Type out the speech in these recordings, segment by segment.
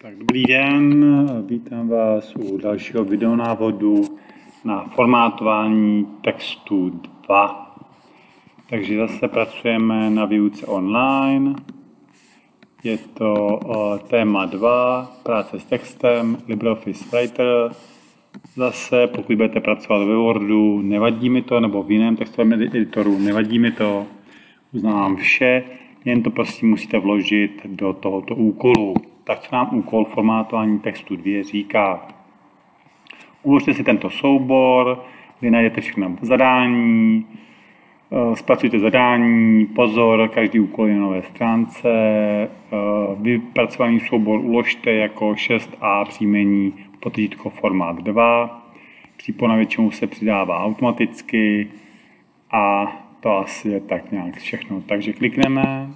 Tak, dobrý den, vítám vás u dalšího videonávodu na formátování textu 2. Takže zase pracujeme na výuce online. Je to téma 2, práce s textem, LibreOffice Writer. Zase, pokud budete pracovat ve Wordu, nevadí mi to, nebo v jiném textovém editoru, nevadí mi to, uznávám vše, jen to prostě musíte vložit do tohoto úkolu. Tak co nám úkol formátování textu 2 říká? Uložte si tento soubor, kde najdete všechno zadání, zpracujte zadání, pozor, každý úkol je na nové stránce, vypracovaný soubor uložte jako 6a příjmení potržítko formát 2, přípona většinou se přidává automaticky a to asi je tak nějak všechno. Takže klikneme.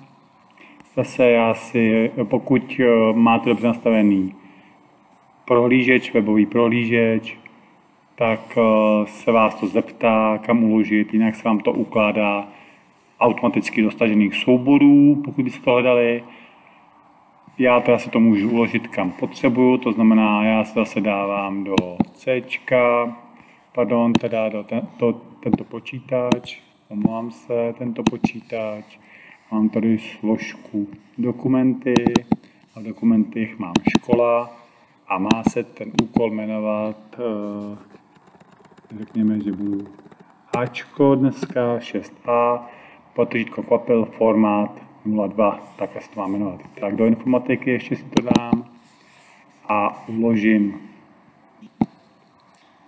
Zase pokud máte dobře nastavený prohlížeč, webový prohlížeč, tak se vás to zeptá, kam uložit, jinak se vám to ukládá automaticky do stažených souborů, pokud byste to hledali. Já teda si to můžu uložit kam potřebuju, to znamená, já se zase dávám do C, do tento počítač, omlouvám se, tento počítač. Mám tady složku dokumenty a v dokumentech mám škola a má se ten úkol jmenovat, řekněme, že budu Ačko dneska, 6a, potržítko kvapil, formát 02, takhle se to má jmenovat. Tak do informatiky ještě si to dám a uložím.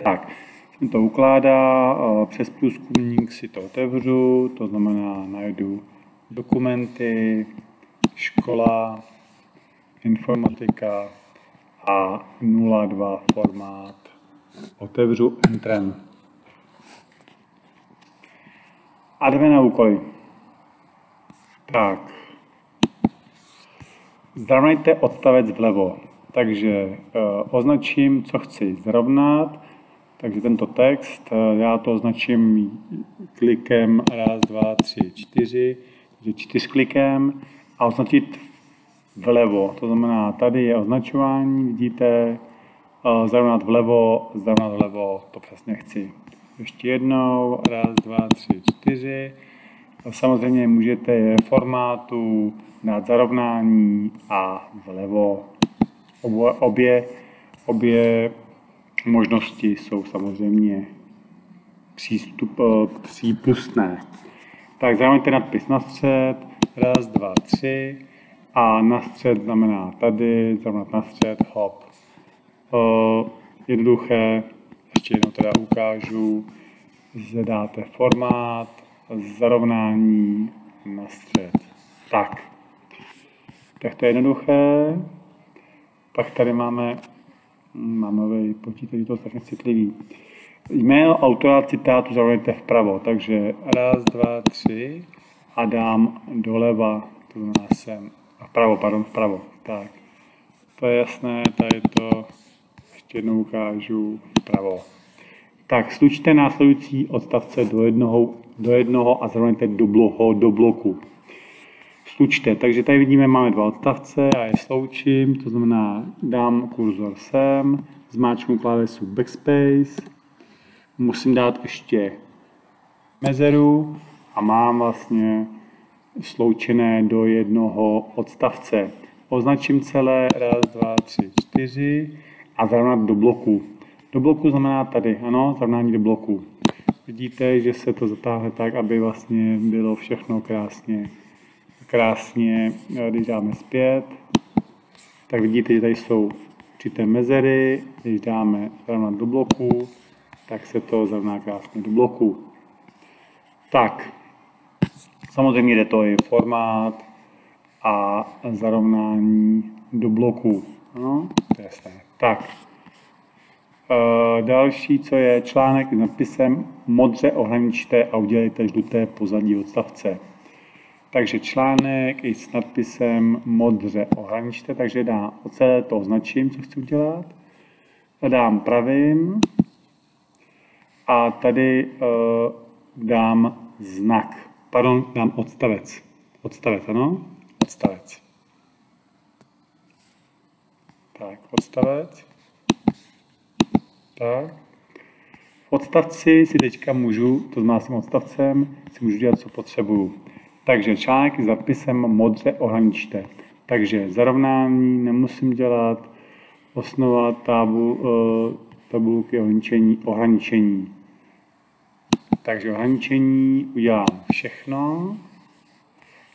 Tak, jsem to ukládá, přes průzkumník si to otevřu, to znamená najdu dokumenty, škola, informatika a 02 formát. Otevřu Entrem. A jdeme na úkoly. Tak. Zrovnejte odstavec vlevo. Takže označím, co chci zrovnat. Takže tento text, já to označím klikem 1, 2, 3, 4. Takže 4klikem a označit vlevo. To znamená, tady je označování, vidíte, zrovnat vlevo, to přesně chci. Ještě jednou, 1, 2, 3, 4. Samozřejmě můžete formátu dát zarovnání a vlevo. Obě možnosti jsou samozřejmě přípustné. Tak zarovnejte nadpis na střed, 1, 2, 3 a na střed znamená tady, zrovnat na střed, hop. Jednoduché, ještě jednou teda ukážu, zadáte formát, zarovnání na střed. Tak to je jednoduché. Pak tady máme počítač, to strašně citlivý. Jméno autora citátu zarovnejte vpravo, takže 1, 2, 3 a dám doleva, to znamená sem, vpravo. Tak, to je jasné, tady to ještě jednou ukážu vpravo. Tak, slučte následující odstavce do jednoho a zarovnejte do bloku. Slučte, takže tady vidíme, máme 2 odstavce, já je sloučím, to znamená, dám kurzor sem, zmáčknu klávesu Backspace, musím dát ještě mezeru a mám vlastně sloučené do jednoho odstavce. Označím celé 1, 2, 3, 4 a zarovnat do bloku. Do bloku znamená tady, ano, zarovnání do bloku. Vidíte, že se to zatáhne tak, aby vlastně bylo všechno krásně, když dáme zpět, tak vidíte, že tady jsou určité mezery, když dáme zarovnat do bloku, tak se to zarovná krásně do bloku. Tak, samozřejmě jde to i formát a zarovnání do bloku. No, to je jasné. Tak, další, co je článek s nadpisem modře ohraničte a udělejte žluté pozadí odstavce. Takže článek i s nadpisem modře ohraničte, takže celé to označím, co chci udělat. Dám pravým a tady dám znak. Dám odstavec. Odstavec, ano? Odstavec. Tak, odstavec. Tak. V odstavci si teďka můžu, to znamená s tím odstavcem, si můžu dělat, co potřebuju. Takže článek s nadpisem modře ohraničte. Takže zarovnání nemusím dělat, osnova tabulky ohraničení. Takže ohraničení udělám všechno.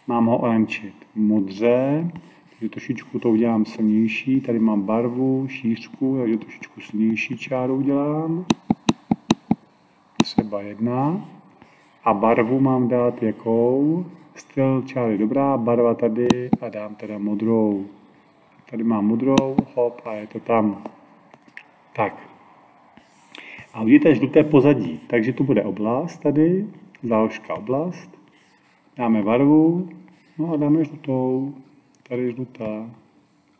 Mám ho ohraničit modře, takže trošičku to udělám silnější. Tady mám barvu, šířku, takže trošičku silnější čáru udělám. Třeba 1. A barvu mám dát jakou? Styl čáry dobrá, barva tady a dám teda modrou. Tady mám modrou, hop, a je to tam. Tak. A uvidíte žluté pozadí, takže tu bude oblast tady, záložka oblast. Dáme barvu, no a dáme žlutou, tady žlutá,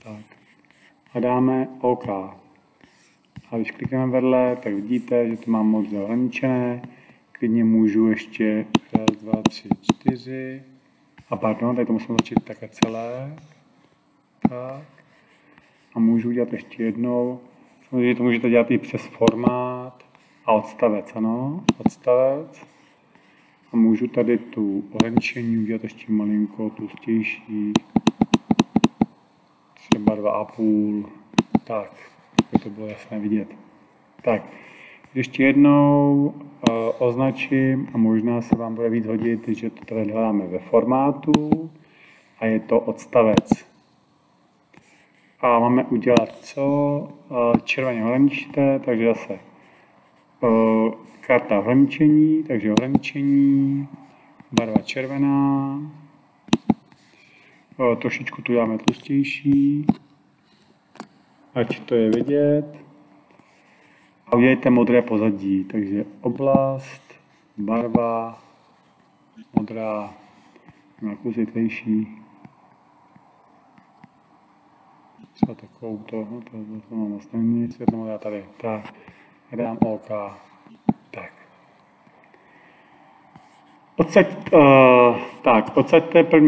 tak. A dáme OK. A když klikneme vedle, tak vidíte, že to mám modře ohraničené. Klidně můžu ještě 1, 2, 3, 4. A pardon, tady to musím začít takhle celé. Tak. A můžu udělat ještě jednou. Samozřejmě to můžete dělat i přes formát a odstavec, ano, odstavec. A můžu tady tu ohraničení udělat ještě malinko tlustější. Třeba 2,5. Tak, aby to bylo jasné vidět. Tak, ještě jednou označím a možná se vám bude víc hodit, že to tady hledáme ve formátu a je to odstavec. A máme udělat co? Červeně ohraničte, takže zase karta ohraničení, takže ohraničení, barva červená, trošičku tu dáme tlustější, ať to je vidět. A udělejte modré pozadí, takže oblast, barva, modrá, nějakou světlejší. Třeba takovou to mám nastavený, světlo modrá tady, tak, a dám OK, tak. Odsaďte první